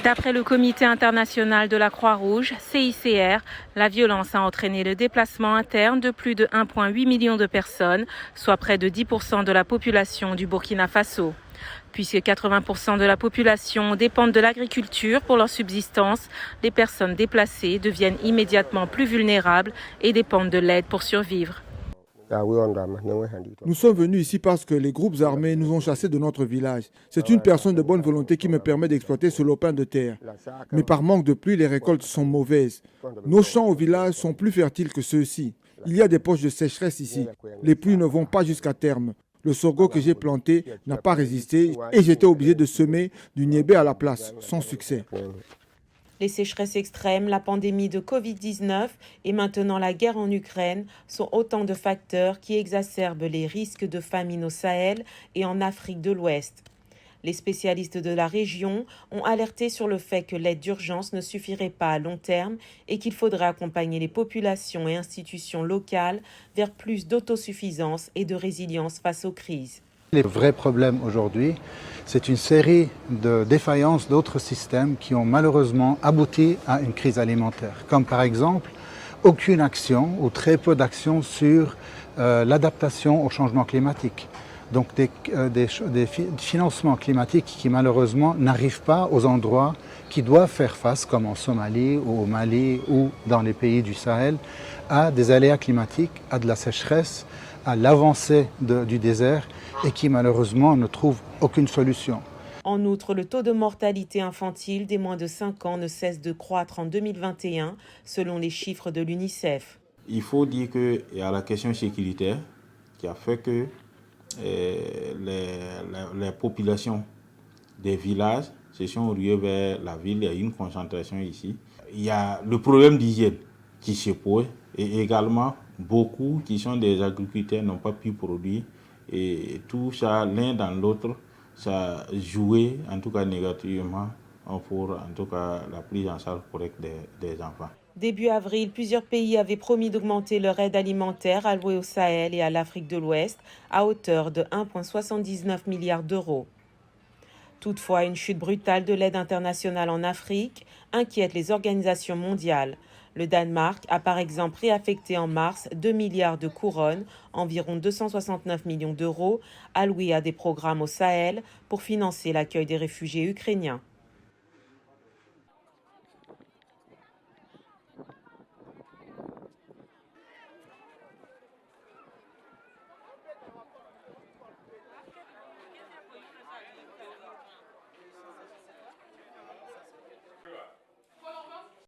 D'après le Comité international de la Croix-Rouge, CICR, la violence a entraîné le déplacement interne de plus de 1,8 million de personnes, soit près de 10% de la population du Burkina Faso. Puisque 80% de la population dépendent de l'agriculture pour leur subsistance, les personnes déplacées deviennent immédiatement plus vulnérables et dépendent de l'aide pour survivre. Nous sommes venus ici parce que les groupes armés nous ont chassés de notre village. C'est une personne de bonne volonté qui me permet d'exploiter ce lopin de terre. Mais par manque de pluie, les récoltes sont mauvaises. Nos champs au village sont plus fertiles que ceux-ci. Il y a des poches de sécheresse ici. Les pluies ne vont pas jusqu'à terme. Le sorgho que j'ai planté n'a pas résisté et j'étais obligé de semer du niébé à la place, sans succès. Les sécheresses extrêmes, la pandémie de Covid-19 et maintenant la guerre en Ukraine sont autant de facteurs qui exacerbent les risques de famine au Sahel et en Afrique de l'Ouest. Les spécialistes de la région ont alerté sur le fait que l'aide d'urgence ne suffirait pas à long terme et qu'il faudrait accompagner les populations et institutions locales vers plus d'autosuffisance et de résilience face aux crises. Les vrais problèmes aujourd'hui, c'est une série de défaillances d'autres systèmes qui ont malheureusement abouti à une crise alimentaire, comme par exemple aucune action ou très peu d'action sur l'adaptation au changement climatique. Donc des financements climatiques qui malheureusement n'arrivent pas aux endroits qui doivent faire face, comme en Somalie ou au Mali ou dans les pays du Sahel, à des aléas climatiques, à de la sécheresse, à l'avancée du désert et qui malheureusement ne trouvent aucune solution. En outre, le taux de mortalité infantile des moins de 5 ans ne cesse de croître en 2021, selon les chiffres de l'UNICEF. Il faut dire qu'il y a la question sécuritaire qui a fait que les populations des villages se sont ruées vers la ville. Il y a une concentration ici. Il y a le problème d'hygiène qui se pose et également beaucoup qui sont des agriculteurs n'ont pas pu produire et tout ça, l'un dans l'autre, ça a joué en tout cas négativement pour en tout cas la prise en charge correcte des enfants. Début avril, plusieurs pays avaient promis d'augmenter leur aide alimentaire allouée au Sahel et à l'Afrique de l'Ouest à hauteur de 1,79 milliard d'euros. Toutefois, une chute brutale de l'aide internationale en Afrique inquiète les organisations mondiales. Le Danemark a par exemple réaffecté en mars 2 milliards de couronnes, environ 269 millions d'euros, alloués à des programmes au Sahel pour financer l'accueil des réfugiés ukrainiens.